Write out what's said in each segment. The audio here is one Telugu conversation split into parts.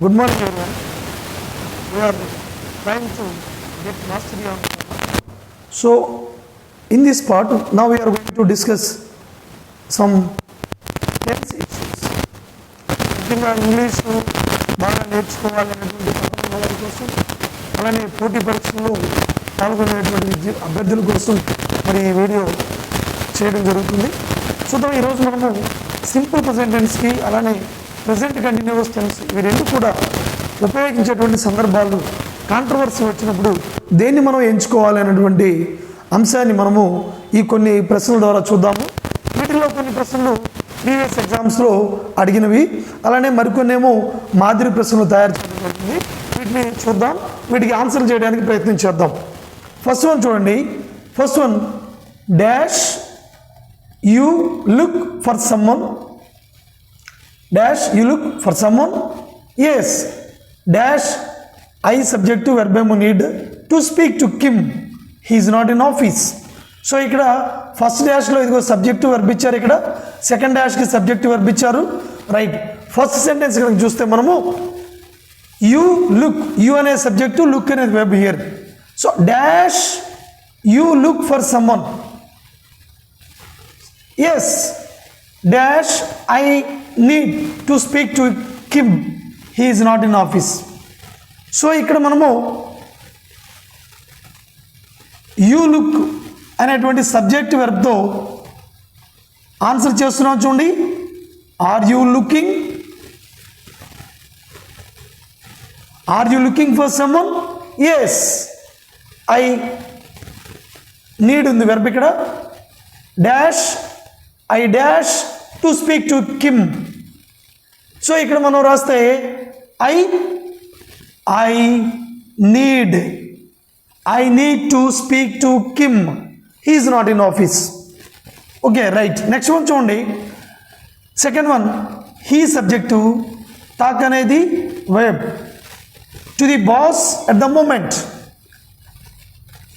Good morning everyone. We are trying to get mastery on. So in this part now we are going to discuss some tense issues. ముఖ్యంగా ఇంగ్లీష్ బాగా నేర్చుకోవాలనేటువంటి తపన వారి కోసం, అలానే పోటీ పరీక్షల్లో పాల్గొనేటువంటి అభ్యర్థుల కోసం మరి ఈ వీడియో చేయడం జరుగుతుంది. చూద్దాం, ఈరోజు మనము సింపుల్ ప్రెజెంట్ టెన్స్కి అలానే ప్రెజెంట్ కంటిన్యూస్ టెన్స్ ఇవి రెండు కూడా ఉపయోగించేటువంటి సందర్భాలు కాంట్రవర్సీ వచ్చినప్పుడు దేన్ని మనం ఎంచుకోవాలి అనేటువంటి అంశాన్ని మనము ఈ కొన్ని ప్రశ్నల ద్వారా చూద్దాము. వీటిలో కొన్ని ప్రశ్నలు ప్రీవియస్ ఎగ్జామ్స్లో అడిగినవి, అలానే మరికొన్ని ఏమో మాదిరి ప్రశ్నలు తయారు చేయడం జరిగింది. వీటిని చూద్దాం, వీటికి ఆన్సర్ చేయడానికి ప్రయత్నం చేద్దాం. ఫస్ట్ వన్ చూడండి. First one, dash you look for someone. Dash you look for someone? Yes. Dash I subject to verb need to speak to Kim. He is not in office. So ఇక్కడ ఫస్ట్ డాష్లో ఇదిగో సబ్జెక్ట్ వర్బ్ ఇచ్చారు, ఇక్కడ సెకండ్ డాష్కి సబ్జెక్ట్ వర్బ్ ఇచ్చారు. రైట్. ఫస్ట్ సెంటెన్స్ కనుక చూస్తే మనము యూ లుక్, యూ అనే సబ్జెక్టు, లుక్ అనేది verb here. So dash you look for someone. Yes. Dash I need to speak to Kim. He is not in office. So ఇక్కడ మనము యూ లుక్ అనేటువంటి సబ్జెక్ట్ వెర్బ్తో ఆన్సర్ చేస్తున్నాం చూడండి. Are you looking, are you looking for someone? Yes. I need ఉంది వెర్బ్ ఇక్కడ. Dash I dash to speak to Kim. So ఇక్కడ మనం రాస్తే I need to speak to Kim. He is not in office. Okay, right. Next one చూడండి. Second one, he subject, talk అనేది verb, to the boss at the moment.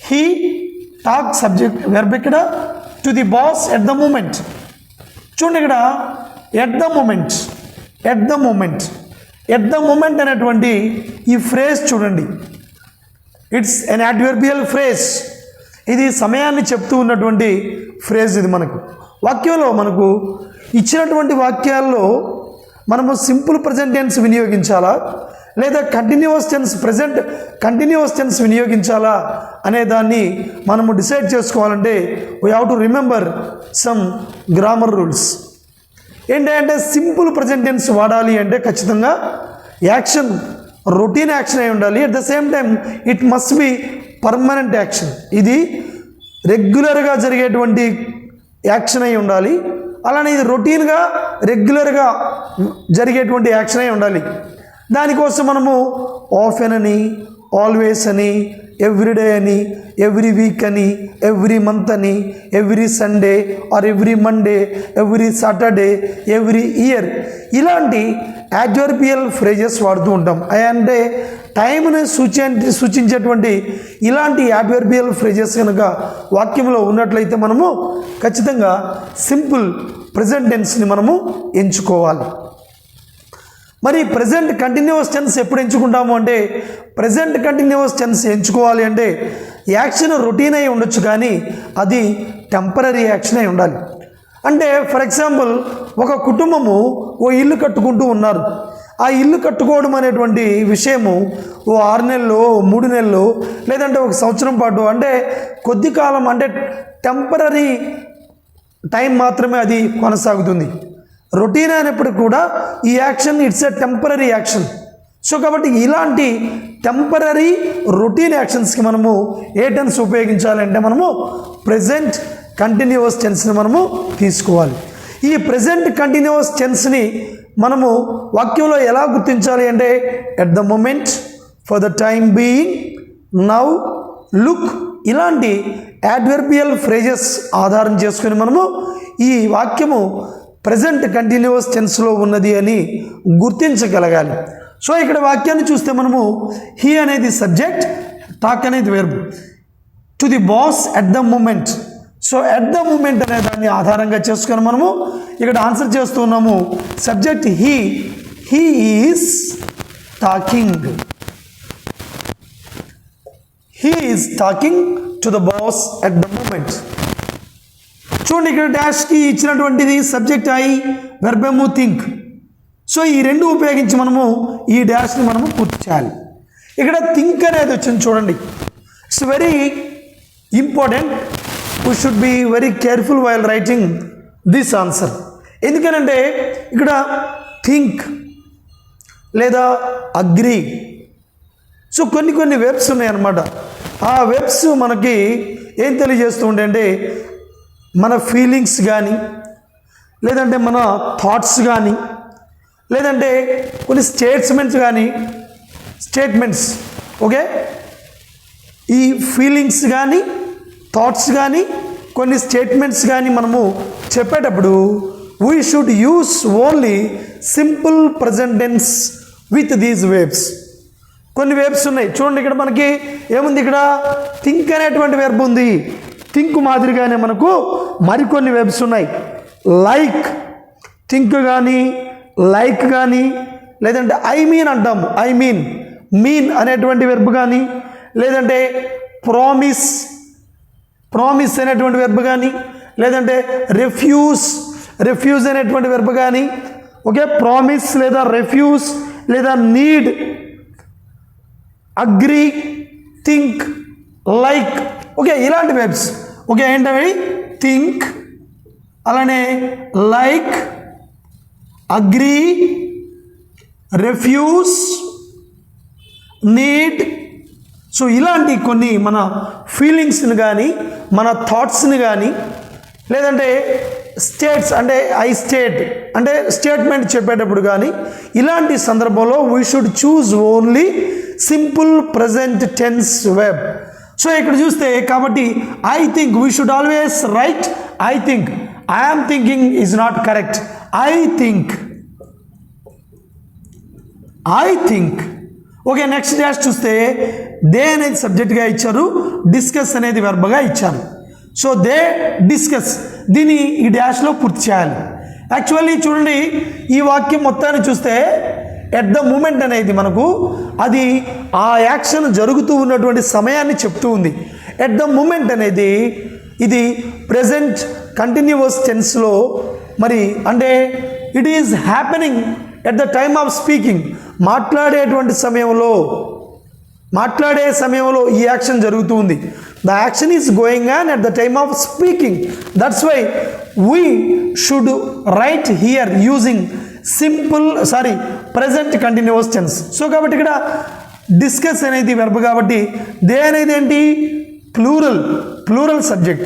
He talk subject verb ఇక్కడ, to the boss at the moment. చూడండి ఇక్కడ at the moment, at the moment, at the moment అనేటువంటి ఈ ఫ్రేజ్ చూడండి. It's an adverbial phrase. ఇది సమయాన్ని చెప్తూ ఉన్నటువంటి ఫ్రేజ్. ఇది మనకు వాక్యంలో మనకు ఇచ్చినటువంటి వాక్యాల్లో మనము సింపుల్ ప్రెజెంట్ టెన్స్ వినియోగించాలా లేదా continuous tense, present continuous tense వినియోగించాలా అనే దాన్ని మనము డిసైడ్ చేసుకోవాలంటే we have to remember some grammar rules. ఏంటంటే సింపుల్ ప్రెజెంట్ టెన్స్ వాడాలి అంటే ఖచ్చితంగా యాక్షన్ రొటీన్ యాక్షన్ అయి ఉండాలి. At the same time it must be permanent action. ఇది రెగ్యులర్గా జరిగేటువంటి యాక్షన్ అయి ఉండాలి. అలానే ఇది రొటీన్గా రెగ్యులర్గా జరిగేటువంటి యాక్షన్ అయి ఉండాలి. దానికోసం మనము ఆఫెన్ అని, ఆల్వేస్ అని, ఎవ్రీడే అని, ఎవ్రీ వీక్ అని, ఎవ్రీ మంత్ అని, every Sunday or every Monday, every Saturday, every year ఇలాంటి అడ్వర్బియల్ ఫ్రేజెస్ వాడుతూ ఉంటాం. అంటే టైంని సూచించేటువంటి ఇలాంటి అడ్వర్బియల్ ఫ్రేజెస్ కనుక వాక్యంలో ఉన్నట్లయితే మనము ఖచ్చితంగా సింపుల్ ప్రెజెంట్ టెన్స్ని మనము ఎంచుకోవాలి. మరి ప్రెజెంట్ కంటిన్యూస్ టెన్స్ ఎప్పుడు ఎంచుకుంటాము అంటే, ప్రెజెంట్ కంటిన్యూస్ టెన్స్ ఎంచుకోవాలి అంటే యాక్షన్ రొటీన్ అయి ఉండొచ్చు, కానీ అది టెంపరరీ యాక్షన్ అయి ఉండాలి. అంటే ఫర్ ఎగ్జాంపుల్ ఒక కుటుంబము ఓ ఇల్లు కట్టుకుంటూ ఉన్నారు. ఆ ఇల్లు కట్టుకోవడం అనేటువంటి విషయము ఓ 6 నెలలు, 3 నెలలు, లేదంటే 1 సంవత్సరం పాటు, అంటే కొద్ది కాలం, అంటే టెంపరరీ టైం మాత్రమే అది కొనసాగుతుంది. రొటీన్ అయినప్పటికీ కూడా ఈ action it's a temporary action. So కాబట్టి ఇలాంటి టెంపరరీ రొటీన్ యాక్షన్స్కి మనము ఏ టెన్స్ ఉపయోగించాలంటే మనము ప్రెజెంట్ కంటిన్యూస్ టెన్స్ని మనము తీసుకోవాలి. ఈ ప్రెజెంట్ కంటిన్యూస్ టెన్స్ని మనము వాక్యంలో ఎలా గుర్తించాలి అంటే at the moment, for the time being, now, look ఇలాంటి అడ్వర్బియల్ ఫ్రేజెస్ ఆధారం చేసుకుని మనము ఈ వాక్యము ప్రెజెంట్ కంటిన్యూస్ టెన్స్లో ఉన్నది అని గుర్తించగలగాలి. సో ఇక్కడ వాక్యాన్ని చూస్తే మనము హీ అనేది సబ్జెక్ట్, టాక్ అనేది verb, to the boss at the moment. So at the moment అనే దాన్ని ఆధారంగా చేసుకొని మనము ఇక్కడ ఆన్సర్ చేస్తున్నాము. Subject he is talking. He is talking to the boss at the moment. చూడండి ఇక్కడ డాష్కి ఇచ్చినటువంటిది subject I, verb think. So ఈ రెండు ఉపయోగించి మనము ఈ డాష్ని మనము పూర్తి చేయాలి. ఇక్కడ థింక్ అనేది వచ్చింది చూడండి. It's very important. We should be very careful while writing this answer. ఎందుకనంటే ఇక్కడ థింక్ లేదా అగ్రీ, సో కొన్ని వెబ్స్ ఉన్నాయన్నమాట. ఆ వెబ్స్ మనకి ఏం తెలియజేస్తూ ఉంటాయి అంటే మన ఫీలింగ్స్ కానీ, లేదంటే మన థాట్స్ కానీ, లేదంటే కొన్ని స్టేట్మెంట్స్ ఓకే, ఈ ఫీలింగ్స్ కానీ, థాట్స్ కానీ, కొన్ని స్టేట్మెంట్స్ కానీ మనము చెప్పేటప్పుడు we should use only simple present tense with these verbs. కొన్ని వేబ్స్ ఉన్నాయి చూడండి. ఇక్కడ మనకి ఏముంది, ఇక్కడ థింక్ అనేటువంటి వెర్బ్ ఉంది. థింక్ మాదిరిగానే మనకు మరికొన్ని వెబ్స్ ఉన్నాయి. లైక్ థింక్ కానీ, లైక్ కానీ, లేదంటే ఐ మీన్ అంటాము. మీన్ అనేటువంటి వెర్బ్ కానీ, లేదంటే ప్రామిస్ అనేటువంటి వెర్బ్ కానీ, లేదంటే రెఫ్యూజ్ అనేటువంటి వెర్బ్ కానీ. ఓకే, ప్రామిస్ లేదా రెఫ్యూజ్ లేదా need, agree, think, like. Okay, ఇలాంటి వెబ్స్. ఓకే, ఏంటవి? థింక్, అలానే like, agree, refuse, need. So ఇలాంటి కొన్ని మన ఫీలింగ్స్ని కానీ, మన థాట్స్ని కానీ, లేదంటే స్టేట్స్ అంటే అంటే స్టేట్మెంట్ చెప్పేటప్పుడు కానీ, ఇలాంటి సందర్భంలో we should choose only simple present tense verb. So ఇక్కడ చూస్తే కాబట్టి I think we should always write I think. I'm thinking is not correct. I think. Okay, next dash చూస్తే దే అనేది సబ్జెక్ట్గా ఇచ్చారు, డిస్కస్ అనేది వెర్బ్గా ఇచ్చారు. సో దే డిస్కస్, దీన్ని ఈ డాష్లో పూర్తి చేయాలి. యాక్చువల్లీ చూడండి, ఈ వాక్యం మొత్తాన్ని చూస్తే ఎట్ ద మూమెంట్ అనేది మనకు అది ఆ యాక్షన్ జరుగుతూ ఉన్నటువంటి సమయాన్ని చెప్తూ ఉంది. ఎట్ ద మూమెంట్ అనేది ఇది ప్రెజెంట్ కంటిన్యూస్ టెన్స్లో మరి అంటే it is happening at the time of speaking. మాట్లాడే సమయంలో ఈ యాక్షన్ జరుగుతూ ఉంది. The action is going on at the time of speaking. That's why we should write here using present continuous tense. So కాబట్టి ఇక్కడ డిస్కస్ అనేది వెర్బ్ కాబట్టి దే అనేది ఏంటి? Plural subject.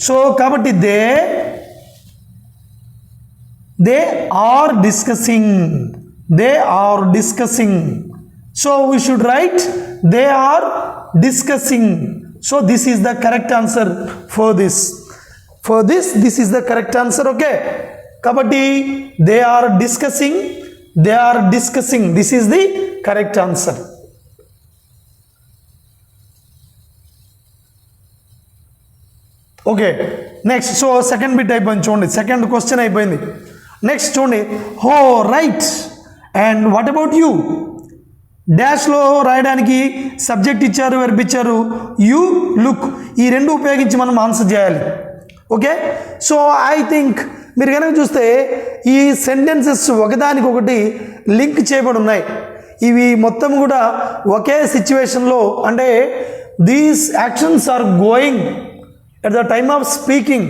సో కాబట్టి they are discussing. So we should write they are discussing. So this is the correct answer for this. This is the correct answer. Okay, కాబట్టి they are discussing. This is the correct answer. Okay, next. So second bit అయిపోయింది చూడండి, సెకండ్ క్వశ్చన్ అయిపోయింది. నెక్స్ట్ చూడండి, how right and what about you. డాష్లో రాయడానికి సబ్జెక్ట్ ఇచ్చారు, వెర్బ్ ఇచ్చారు. యూ, లుక్, ఈ రెండు ఉపయోగించి మనం ఆన్సర్ చేయాలి. ఓకే, సో ఐ థింక్ మీరు కనుక చూస్తే ఈ సెంటెన్సెస్ ఒకదానికొకటి లింక్ చేయబడి ఉన్నాయి. ఇవి మొత్తం కూడా ఒకే సిచ్యువేషన్లో అంటే these actions are going at the time of speaking.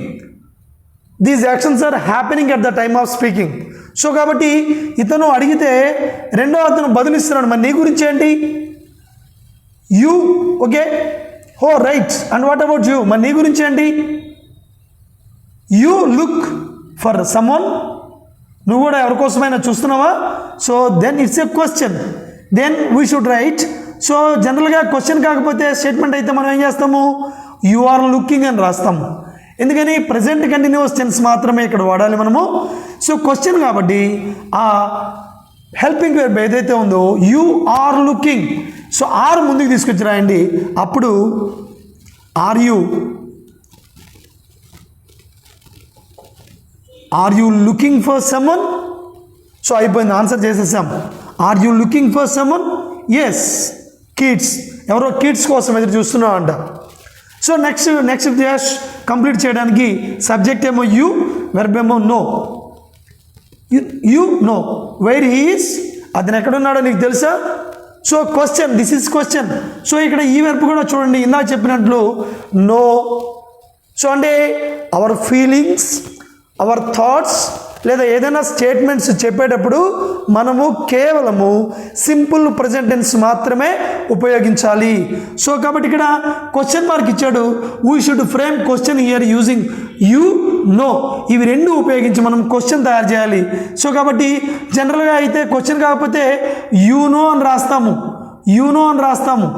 These actions are happening at the time of speaking. So కాబట్టి ఇతను అడిగితే రెండో అతను బదులిస్తున్నాడు, మరి నీ గురించి ఏంటి? యూ. ఓకే, హో right and what about you, మరి నీ గురించి ఏంటి? యూ లుక్ ఫర్ సమ్వన్, నువ్వు కూడా ఎవరికోసమైనా చూస్తున్నావా? So then it's a question, then we should write. So జనరల్గా క్వశ్చన్ కాకపోతే స్టేట్మెంట్ అయితే మనం ఏం చేస్తాము? యు ఆర్ లుకింగ్ అని రాస్తాము. ఎందుకని? ప్రెజెంట్ కంటిన్యూస్ టెన్స్ మాత్రమే ఇక్కడ వాడాలి మనము. సో క్వశ్చన్ కాబట్టి ఆ హెల్పింగ్ వెర్బ్ ఏదైతే ఉందో you are looking, so are ముందుకు తీసుకొచ్చి రాయండి. అప్పుడు are you looking for someone. So అయిపోయింది, ఆన్సర్ చేసేసాం. Are you looking for someone? Yes, kids. ఎవరో కిడ్స్ కోసం ఎదురు చూస్తున్నావు అంట. సో నెక్స్ట్ డాష్ కంప్లీట్ చేయడానికి సబ్జెక్ట్ ఏమో యూ, వెర్బ్ ఏమో know. You know where he is, అతను ఎక్కడున్నాడో నీకు తెలుసా? So question, this is question. So ఇక్కడ ఈ వెర్బ్ కూడా చూడండి, ఇందాక చెప్పినట్లు నో. సో అంటే అవర్ ఫీలింగ్స్, అవర్ థాట్స్ లేదా ఏదైనా స్టేట్మెంట్స్ చెప్పేటప్పుడు మనము కేవలము సింపుల్ ప్రజెంట్ టెన్స్ మాత్రమే ఉపయోగించాలి. సో కాబట్టి ఇక్కడ క్వశ్చన్ మార్క్ ఇచ్చాడు. We should frame question here using you know. ఇవి రెండు ఉపయోగించి మనం క్వశ్చన్ తయారు చేయాలి. సో కాబట్టి జనరల్గా అయితే క్వశ్చన్ కాకపోతే యూ నో అని రాస్తాము, యూ నో అని రాస్తాము.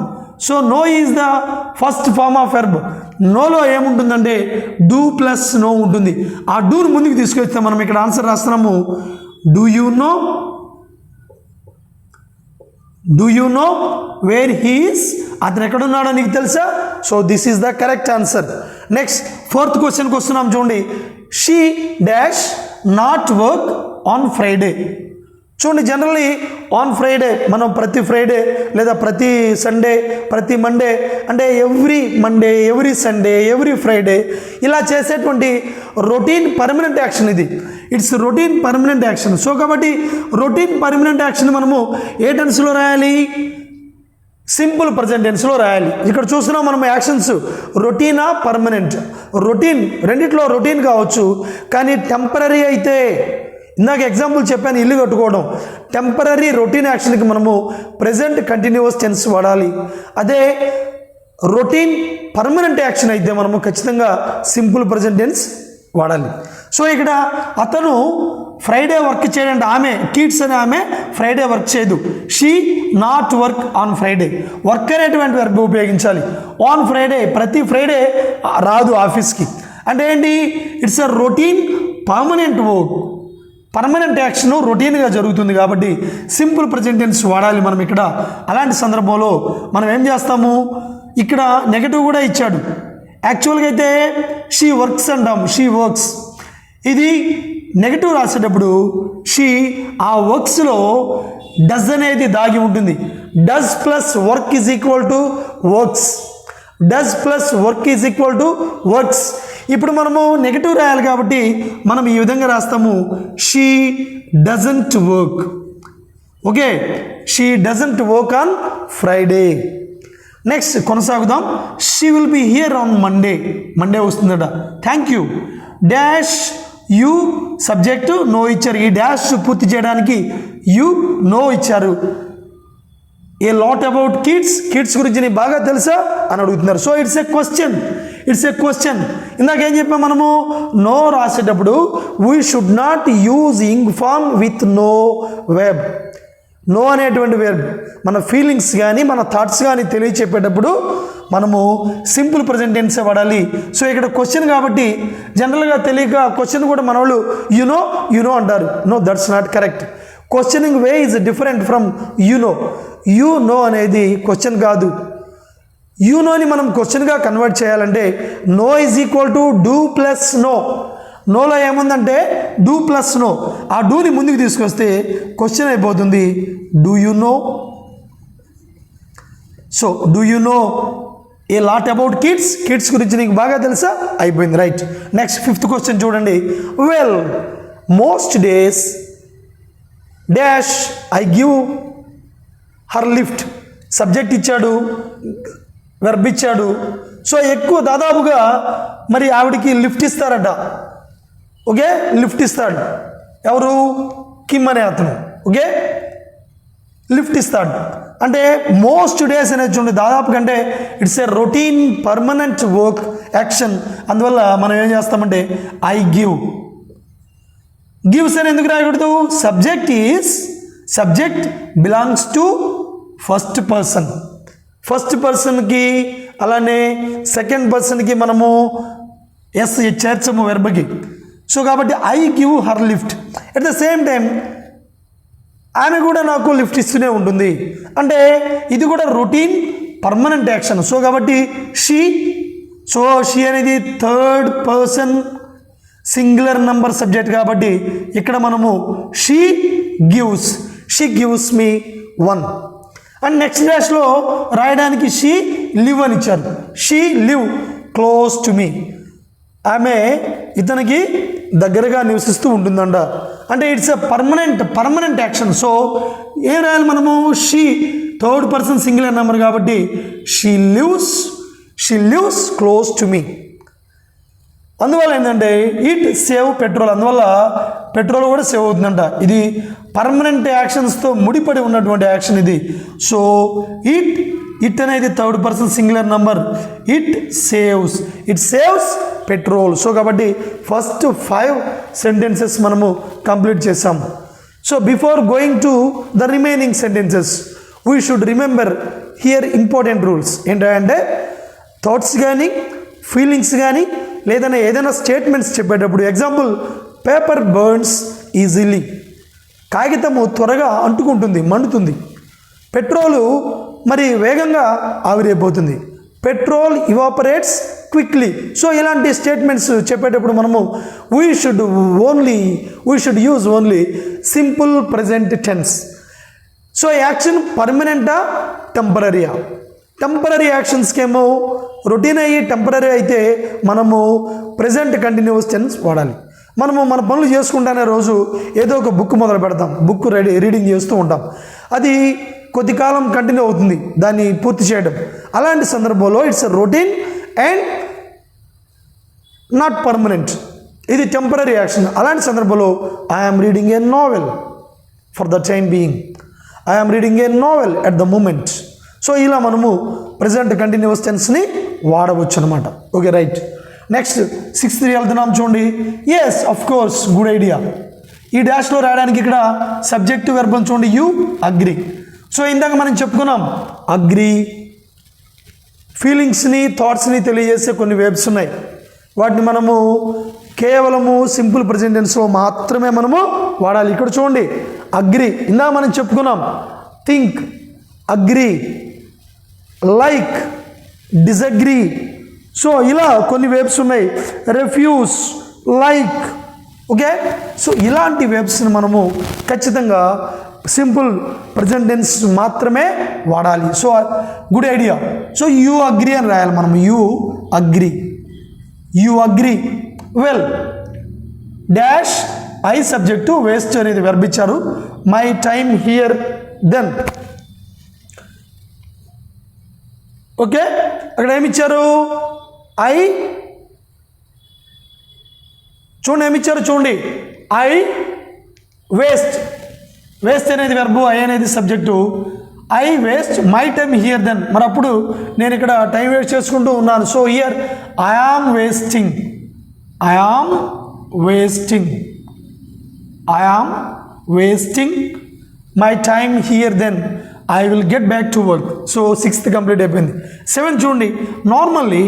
So know is the first form of verb. నోలో ఏముంటుందంటే డూ ప్లస్ నో ఉంటుంది. ఆ డూని ముందుకు తీసుకొస్తే మనం ఇక్కడ ఆన్సర్ రాస్తున్నాము. Do you know, do you know where he is, అతను ఎక్కడున్నాడో నీకు తెలుసా? So this is the correct answer. Next fourth క్వశ్చన్కి వస్తున్నాం చూడండి. She dash not work on Friday. చూడండి, జనరల్లీ ఆన్ ఫ్రైడే మనం ప్రతి ఫ్రైడే లేదా ప్రతి సండే, ప్రతి మండే అంటే every Monday, every Sunday, every Friday ఇలా చేసేటువంటి రొటీన్ పర్మనెంట్ యాక్షన్ ఇది. It's routine permanent action. So కాబట్టి రొటీన్ పర్మనెంట్ యాక్షన్ మనము ఏ టెన్స్లో రాయాలి? సింపుల్ ప్రజెంట్ టెన్స్లో రాయాలి. ఇక్కడ చూస్తున్నాం మనం యాక్షన్స్ రొటీనా పర్మనెంట్. రొటీన్ రెండిట్లో రొటీన్ కావచ్చు, కానీ టెంపరీ అయితే ఇందాక ఎగ్జాంపుల్ చెప్పాను, ఇల్లు కట్టుకోవడం. టెంపరీ రొటీన్ యాక్షన్కి మనము ప్రెజెంట్ కంటిన్యూస్ టెన్స్ వాడాలి. అదే రొటీన్ పర్మనెంట్ యాక్షన్ అయితే మనము ఖచ్చితంగా సింపుల్ ప్రెజెంట్ టెన్స్ వాడాలి. సో ఇక్కడ అతను ఫ్రైడే వర్క్ చేయడంటే ఆమె, కిడ్స్ అనే ఆమె ఫ్రైడే వర్క్ చేయదు. She not work on Friday. Work అనేటువంటి వర్క్ ఉపయోగించాలి. ఆన్ ఫ్రైడే, ప్రతి ఫ్రైడే రాదు ఆఫీస్కి. అంటే ఏంటి? It's a routine permanent work. Permanent action రొటీన్గా జరుగుతుంది కాబట్టి సింపుల్ ప్రెజెంట్ టెన్స్ వాడాలి మనం ఇక్కడ. అలాంటి సందర్భంలో మనం ఏం చేస్తాము? ఇక్కడ నెగటివ్ కూడా ఇచ్చాడు. యాక్చువల్గా అయితే షీ వర్క్స్ అంటాం, షీ వర్క్స్. ఇది నెగటివ్ రాసేటప్పుడు షీ, ఆ వర్క్స్లో డస్ అనేది దాగి ఉంటుంది. Does plus work is equal to works. Does plus work is equal to works. ఇప్పుడు మనము నెగటివ్ రాయాలి కాబట్టి మనం ఈ విధంగా రాస్తాము. She doesn't work. Okay, she doesn't work on Friday. Next కొనసాగుదాం. She will be here on Monday. Monday వస్తుందట. Thank you dash you subject know ఇచ్చారు. ఈ డాష్ పూర్తి చేయడానికి యూ నో ఇచ్చారు. A lot about kids. Kids గురించి నీకు బాగా తెలుసా అని అడుగుతున్నారు. So it's a question, it's a question. ఇందాక ఏం చెప్పాం మనము? నో రాసేటప్పుడు we should not use ing form with know verb. Know అనేటువంటి వెబ్ మన ఫీలింగ్స్ కానీ మన థాట్స్ కానీ తెలియచెప్పేటప్పుడు మనము సింపుల్ ప్రజెంట్ టెన్సే వాడాలి. సో ఇక్కడ క్వశ్చన్ కాబట్టి జనరల్గా తెలియక క్వశ్చన్ కూడా మన వాళ్ళు యు నో అంటారు. No, that's not correct. Questioning way is different from you know. You know అనేది క్వశ్చన్ కాదు. యు నోని మనం క్వశ్చన్గా కన్వర్ట్ చేయాలంటే know is equal to do plus know. నోలో ఏముందంటే డూ ప్లస్ నో. ఆ డూని ముందుకు తీసుకొస్తే క్వశ్చన్ అయిపోతుంది. Do you know? So do you know A lot about kids. Kids గురించి నీకు బాగా తెలుసా? అయిపోయింది, రైట్. నెక్స్ట్ ఫిఫ్త్ క్వశ్చన్ చూడండి. Well most days dash I give her lift. Subject ఇచ్చాడు, వెర్బ్ ఇచ్చాడు. సో ఎక్కువ దాదాపుగా మరి ఆవిడికి లిఫ్ట్ ఇస్తారట. ఓకే, లిఫ్ట్ ఇస్తాడు. ఎవరు? కిమ్ అనే అతను. ఓకే, లిఫ్ట్ ఇస్తాడు. అంటే మోస్ట్ డేస్ అనేది చూడండి దాదాపు కంటే it's a routine permanent work action. అందువల్ల మనం ఏం చేస్తామంటే ఐ గివ్. గివ్స్ అని ఎందుకు రాయకూడదు? Subject belongs to first person. First పర్సన్కి అలానే సెకండ్ పర్సన్కి మనము ఎస్ చేర్చము వెర్బ్కి. సో కాబట్టి I give her lift. At the same time ఆమె కూడా నాకు లిఫ్ట్ ఇస్తూనే ఉంటుంది. అంటే ఇది కూడా రొటీన్ పర్మనెంట్ యాక్షన్. సో కాబట్టి షీ అనేది third person singular number subject కాబట్టి ఇక్కడ మనము she gives. She gives me 1. And next డాష్లో రాయడానికి షీ లివ్ అని ఇచ్చారు. She live close to me. ఆమె ఇతనికి దగ్గరగా నివసిస్తూ ఉంటుందంట. అంటే it's a permanent action. So ఏం రాయాలి మనము? She third person singular number కాబట్టి she lives close to me. అందువల్ల ఏంటంటే ఇట్ సేవ్ పెట్రోల్, అందువల్ల పెట్రోల్ కూడా సేవ్ అవుతుందంట. ఇది పర్మనెంట్ యాక్షన్స్తో ముడిపడి ఉన్నటువంటి యాక్షన్ ఇది. సో ఇట్ అనేది third person singular number. It saves petrol. So కాబట్టి ఫస్ట్ 5 సెంటెన్సెస్ మనము కంప్లీట్ చేసాము. So before going to the remaining sentences we should remember here important rules. ఏంటంటే థాట్స్ కానీ ఫీలింగ్స్ కానీ లేదన్నా ఏదైనా స్టేట్మెంట్స్ చెప్పేటప్పుడు, ఎగ్జాంపుల్ పేపర్ బర్న్స్ ఈజీలీ, కాగితము త్వరగా అంటుకుంటుంది, మండుతుంది. పెట్రోలు మరి వేగంగా ఆవిరైపోతుంది. Petrol evaporates quickly. సో ఇలాంటి స్టేట్మెంట్స్ చెప్పేటప్పుడు మనము we should use only simple present tense. So action పర్మనెంటా టెంపరరీయా? టెంపరరీ యాక్షన్స్కి ఏమో రొటీన్ అయ్యి టెంపరరీ అయితే మనము ప్రెజెంట్ కంటిన్యూస్ టెన్స్ వాడాలి. మనము మన పనులు చేసుకుంటానే రోజు ఏదో ఒక బుక్ మొదలు పెడతాం, బుక్ రీడింగ్ చేస్తూ ఉంటాం. అది కొద్ది కాలం కంటిన్యూ అవుతుంది దాన్ని పూర్తి చేయడం. అలాంటి సందర్భంలో it's routine and not permanent, ఇది టెంపరరీ యాక్షన్. అలాంటి సందర్భంలో I'm reading a novel for the time being, I'm reading a novel at the moment. So ఇలా మనము ప్రజెంట్ కంటిన్యూస్ టెన్స్ని వాడవచ్చు అనమాట. Okay, right. నెక్స్ట్ 6th వెళ్తున్నాం చూడండి. Yes of course, good idea. ఈ డాష్లో రాయడానికి ఇక్కడ సబ్జెక్టివ్ వెర్బ్ చూడండి, యూ అగ్రీ. సో ఇందాక మనం చెప్పుకున్నాం అగ్రీ ఫీలింగ్స్ని థాట్స్ని తెలియజేసే కొన్ని వెర్బ్స్ ఉన్నాయి. వాటిని మనము కేవలము సింపుల్ ప్రెజెంట్ టెన్స్లో మాత్రమే మనము వాడాలి. ఇక్కడ చూడండి అగ్రీ, ఇందాక మనం చెప్పుకున్నాం think, agree, like, disagree. So ఇలా కొన్ని వెబ్స్ ఉన్నాయి, రెఫ్యూజ్, లైక్. ఓకే, సో ఇలాంటి వెబ్స్ని మనము ఖచ్చితంగా సింపుల్ ప్రజెంట్ టెన్స్ మాత్రమే వాడాలి. So good idea. So you agree అని రాయాలి మనం. You agree well dash I subject waste అనేది వెర్బ్ ఇచ్చారు. My time here then. Okay, అక్కడ ఏమిచ్చారు? ఐ చూడండి, ఏమిచ్చారు చూడండి. ఐ వేస్ట్ అనేది వెర్బు, ఐ అనేది subject. I waste my time here then. మరి అప్పుడు నేను ఇక్కడ టైం వేస్ట్ చేసుకుంటూ ఉన్నాను. So here I am wasting my time here then. I will get back to work. So 6th complete అయిపోయింది. 7 చూడండి. Normally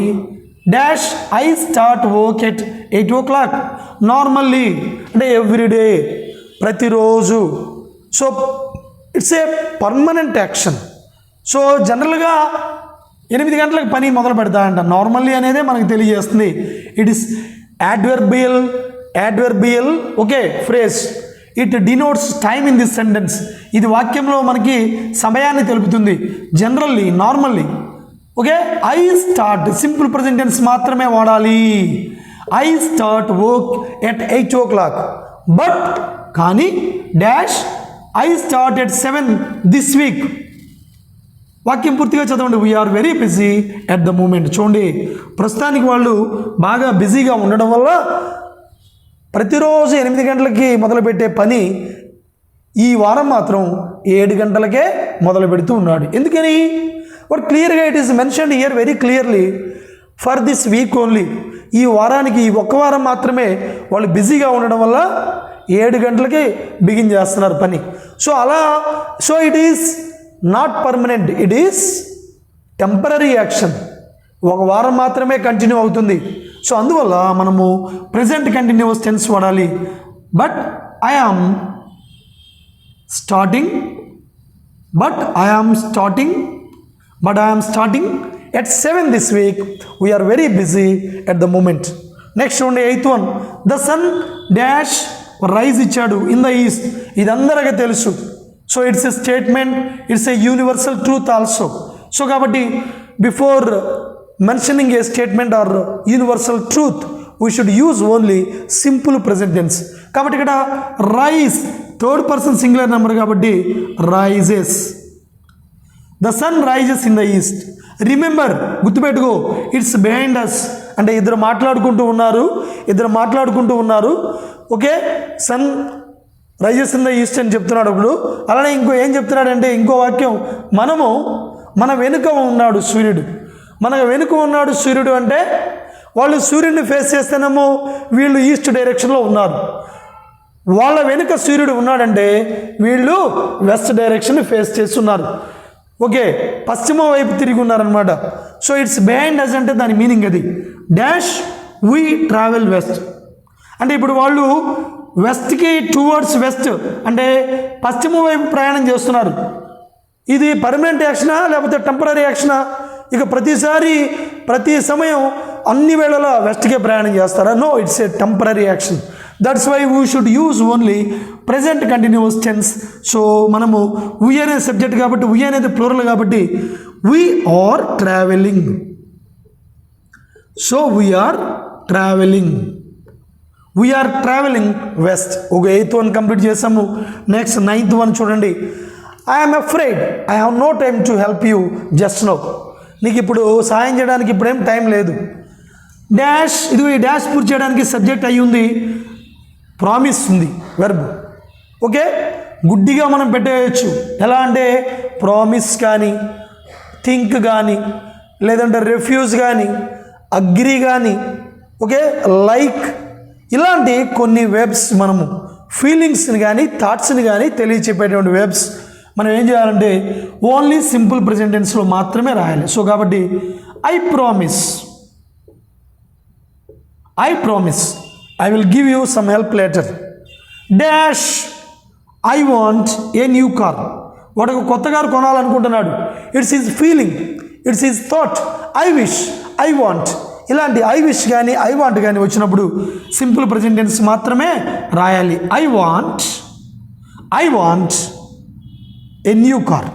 dash I start work at 8 o'clock. Normally అంటే ఎవ్రీడే, ప్రతిరోజు. So it's a permanent action. So జనరల్గా 8 గంటలకు పని మొదలు పెడతాడంట. నార్మల్లీ అనేదే మనకు తెలియజేస్తుంది. It is adverbial okay phrase. It denotes time in this sentence. ఇది వాక్యంలో మనకి సమయాన్ని తెలుపుతుంది. Generally, normally. Okay, I start simple present tense మాత్రమే వాడాలి. I start work at 8 o'clock. But కానీ dash I start at 7 this week. వాక్యం పూర్తిగా చదవండి. We are very busy at the moment. చూడండి, ప్రస్తుతానికి వాళ్ళు బాగా బిజీగా ఉండడం వల్ల ప్రతిరోజు 8 గంటలకి మొదలుపెట్టే పని ఈ వారం మాత్రం 7 గంటలకే మొదలు పెడుతూ ఉన్నాడు. ఎందుకని? బట్ క్లియర్గా it is mentioned here very clearly for this week only. ఈ వారానికి, ఈ ఒక్క వారం మాత్రమే వాళ్ళు బిజీగా ఉండడం వల్ల 7 గంటలకే బిగిన్ చేస్తున్నారు పని. So it is not permanent, it is temporary action. ఒక వారం మాత్రమే కంటిన్యూ అవుతుంది. సో అందువల్ల మనము ప్రెజెంట్ కంటిన్యూస్ టెన్స్ వాడాలి. But I am starting at 7 this week. We are very busy at the moment. Next only 8th one. The sun dash rise ఇచ్చాడు in the east. ఇది అందరికీ తెలుసు. So it's a statement, it's a universal truth also. So కాబట్టి before mentioning a statement or universal truth we should use only simple present tense. కాబట్టి ఇక్కడ rise third person singular number కాబట్టి rises. The sun rises in the east. Remember, గుర్తుపెట్టుకో, ఇట్స్ బిహైండ్ అస్ అంటే ఇద్దరు మాట్లాడుకుంటూ ఉన్నారు. Okay, sun rises in the east అని చెప్తున్నాడు. ఇప్పుడు అలానే ఇంకో ఏం చెప్తున్నాడంటే ఇంకో వాక్యం, మన వెనుక ఉన్నాడు సూర్యుడు అంటే వాళ్ళు సూర్యుడిని ఫేస్ చేస్తేనేమో వీళ్ళు ఈస్ట్ డైరెక్షన్లో ఉన్నారు. వాళ్ళ వెనుక సూర్యుడు ఉన్నాడంటే వీళ్ళు వెస్ట్ డైరెక్షన్ ఫేస్ చేస్తున్నారు. ఓకే, పశ్చిమ వైపు తిరిగి ఉన్నారనమాట. సో ఇట్స్ బిహైండ్ అస్ అంటే దాని మీనింగ్ అది. డాష్ వీ ట్రావెల్ వెస్ట్ అంటే ఇప్పుడు వాళ్ళు వెస్ట్కి టువర్డ్స్ వెస్ట్ అంటే పశ్చిమ వైపు ప్రయాణం చేస్తున్నారు. ఇది పర్మనెంట్ యాక్షనా లేకపోతే టెంపరీ యాక్షనా? ఇక ప్రతి సమయం అన్ని వేళలా వెస్ట్కే ప్రయాణం చేస్తారా? No, it's a temporary action. That's why we should use only present continuous tense. So మనము వీ అనే సబ్జెక్ట్ కాబట్టి వీ అనేది ప్లూరల్ కాబట్టి we are travelling. So we are travelling west. ఒక 8th వన్ కంప్లీట్ చేసాము. నెక్స్ట్ 9th వన్ చూడండి. I'm afraid I have no time to help you just now. నీకు ఇప్పుడు సాయం చేయడానికి ఇప్పుడేం టైం లేదు. డాష్, ఇది ఈ డాష్ పూర్తి చేయడానికి సబ్జెక్ట్ అయ్యి ఉంది, ప్రామిస్ ఉంది వెర్బ్. ఓకే, గుడ్డిగా మనం పెట్టేయచ్చు. ఎలా అంటే ప్రామిస్ కానీ, థింక్ కానీ, లేదంటే రిఫ్యూజ్ కానీ, అగ్రీ కానీ, ఓకే, లైక్, ఇలాంటి కొన్ని వెబ్స్ మనము ఫీలింగ్స్ని కానీ థాట్స్ని కానీ తెలియచెప్పేటువంటి వెబ్స్ మనం ఏం చేయాలంటే ఓన్లీ సింపుల్ ప్రెజెంట్ టెన్స్లో మాత్రమే రాయాలి. సో కాబట్టి I promise I will give you some help later. Dash I want a new car. వాడు ఒక కొత్త కారు కొనాలనుకుంటున్నాడు. It's is feeling, it's is thought. I wish, I want, ఇలాంటి ఐ విష్ కానీ ఐ వాంట్ కానీ వచ్చినప్పుడు సింపుల్ ప్రెజెంట్ టెన్స్ మాత్రమే రాయాలి. I want a new car.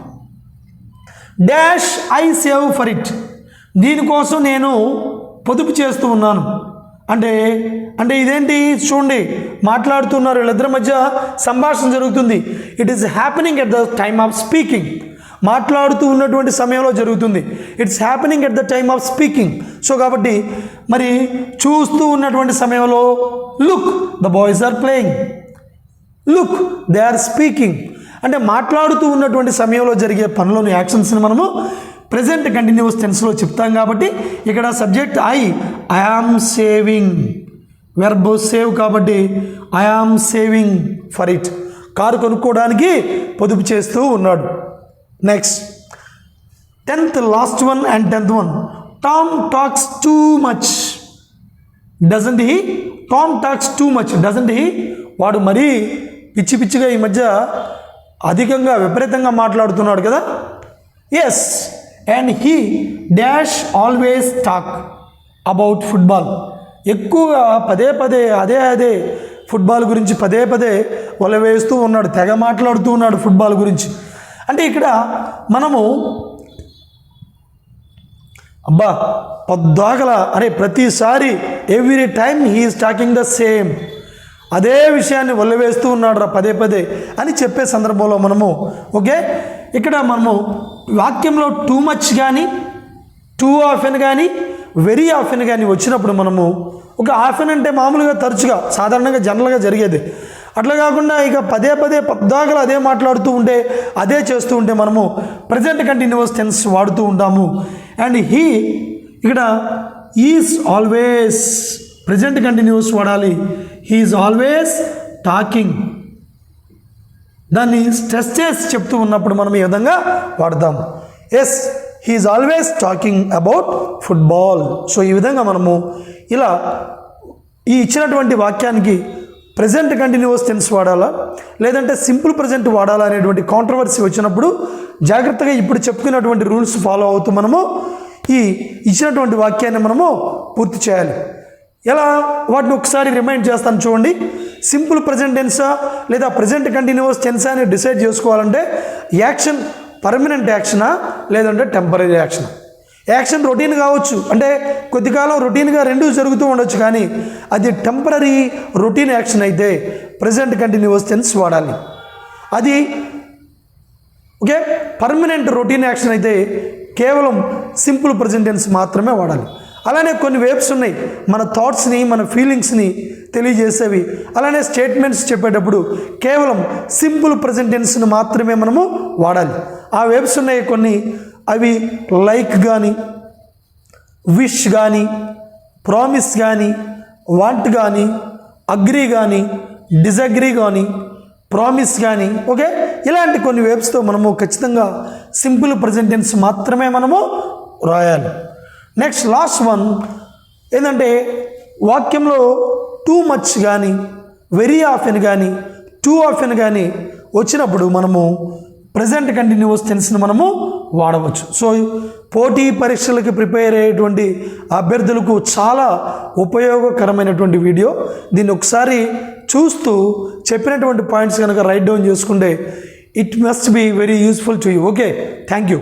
Dash I save for it. దీనికోసం నేను పొదుపు చేస్తూ ఉన్నాను. అంటే ఇదేంటి చూడండి, మాట్లాడుతున్నారు, వీళ్ళిద్దరి మధ్య సంభాషణ జరుగుతుంది. It is happening at the time of speaking. మాట్లాడుతూ ఉన్నటువంటి సమయంలో జరుగుతుంది. It's happening at the time of speaking. So కాబట్టి మరి చూస్తూ ఉన్నటువంటి సమయంలో look the boys are playing, look they are speaking. అంటే మాట్లాడుతూ ఉన్నటువంటి సమయంలో జరిగే పనులను, యాక్షన్స్ని మనము ప్రెజెంట్ కంటిన్యూస్ టెన్స్లో చెప్తాం. కాబట్టి ఇక్కడ subject I am saving, verb save కాబట్టి I am saving for it. కారు కొనుక్కోవడానికి పొదుపు చేస్తూ ఉన్నాడు. Next 10th last one and 10th one. Tom talks too much doesn't he. Tom talks too much doesn't he. వాడు మరీ పిచ్చిగా ఈ మధ్య అధికంగా విపరీతంగా మాట్లాడుతున్నాడు కదా. Yes, and he dash always talk about football. ఎక్కువగా పదే అదే ఫుట్బాల్ గురించి పదే వల వేస్తూ ఉన్నాడు, తెగ మాట్లాడుతూ ఉన్నాడు ఫుట్బాల్ గురించి. అంటే ఇక్కడ మనము పొద్దాకల ప్రతిసారి every time he is talking the same, అదే విషయాన్ని వల్లవేస్తూ ఉన్నాడు రా పదే అని చెప్పే సందర్భంలో మనము ఓకే ఇక్కడ మనము వాక్యంలో టూ మచ్ కానీ టూ ఆఫెన్ కానీ వెరీ ఆఫెన్ కానీ వచ్చినప్పుడు మనము ఒక ఆఫెన్ అంటే మామూలుగా తరచుగా సాధారణంగా జనరల్గా జరిగేది. అట్లా కాకుండా ఇక పదే పొద్దాకలు అదే మాట్లాడుతూ ఉంటే అదే చేస్తూ ఉంటే మనము ప్రజెంట్ కంటిన్యూస్ టెన్స్ వాడుతూ ఉంటాము. అండ్ హీ ఇక్కడ ఈజ్ ఆల్వేస్ ప్రజెంట్ కంటిన్యూస్ వాడాలి. He is always talking. దాన్ని స్ట్రెస్ చేసి చెప్తూ ఉన్నప్పుడు మనం ఈ విధంగా వాడదాము. Yes, he is always talking about football. So ఈ విధంగా మనము ఇలా ఈ ఇచ్చినటువంటి వాక్యానికి ప్రజెంట్ కంటిన్యూస్ టెన్స్ వాడాలా లేదంటే సింపుల్ ప్రజెంట్ వాడాలా అనేటువంటి కాంట్రవర్సీ వచ్చినప్పుడు జాగ్రత్తగా ఇప్పుడు చెప్పుకున్నటువంటి రూల్స్ ఫాలో అవుతూ మనము ఈ ఇచ్చినటువంటి వాక్యాన్ని మనము పూర్తి చేయాలి. ఎలా వాటిని ఒకసారి రిమైండ్ చేస్తాను చూడండి. సింపుల్ ప్రజెంట్ టెన్సా లేదా ప్రజెంట్ కంటిన్యూస్ టెన్సా అని డిసైడ్ చేసుకోవాలంటే యాక్షన్ పర్మనెంట్ యాక్షనా లేదంటే టెంపరీ యాక్షనా. యాక్షన్ రొటీన్ కావచ్చు, అంటే కొద్ది కాలం రొటీన్గా రెండూ జరుగుతూ ఉండొచ్చు, కానీ అది టెంపరీ రొటీన్ యాక్షన్ అయితే ప్రజెంట్ కంటిన్యూస్ టెన్స్ వాడాలి. అది ఓకే పర్మనెంట్ రొటీన్ యాక్షన్ అయితే కేవలం సింపుల్ ప్రజెంట్ టెన్స్ మాత్రమే వాడాలి. అలానే కొన్ని వేబ్స్ ఉన్నాయి మన థాట్స్ని మన ఫీలింగ్స్ని తెలియజేసేవి. అలానే స్టేట్మెంట్స్ చెప్పేటప్పుడు కేవలం సింపుల్ ప్రజెంట్ టెన్స్ని మాత్రమే మనము వాడాలి. ఆ వేబ్స్ ఉన్నాయి కొన్ని, అవి లైక్ కానీ, విష్ కానీ, ప్రామిస్ కానీ, వాంట్ కానీ, అగ్రీ కానీ, డిజగ్రీ కానీ, ప్రామిస్ కానీ, ఓకే ఇలాంటి కొన్ని వేబ్స్తో మనము ఖచ్చితంగా సింపుల్ ప్రజెంట్ టెన్స్ మాత్రమే మనము రాయాలి. నెక్స్ట్ లాస్ట్ వన్ ఏంటంటే వాక్యంలో టూ మచ్ కానీ, వెరీ ఆఫెన్ కానీ, టూ ఆఫెన్ కానీ వచ్చినప్పుడు మనము ప్రజెంట్ కంటిన్యూస్ టెన్స్ని మనము వాడవచ్చు. సో పోటీ పరీక్షలకు ప్రిపేర్ అయ్యేటువంటి అభ్యర్థులకు చాలా ఉపయోగకరమైనటువంటి వీడియో. దీన్ని ఒకసారి చూస్తూ చెప్పినటువంటి పాయింట్స్ కనుక రైట్ డౌన్ చేసుకుంటే it must be very useful to you. Okay, thank you.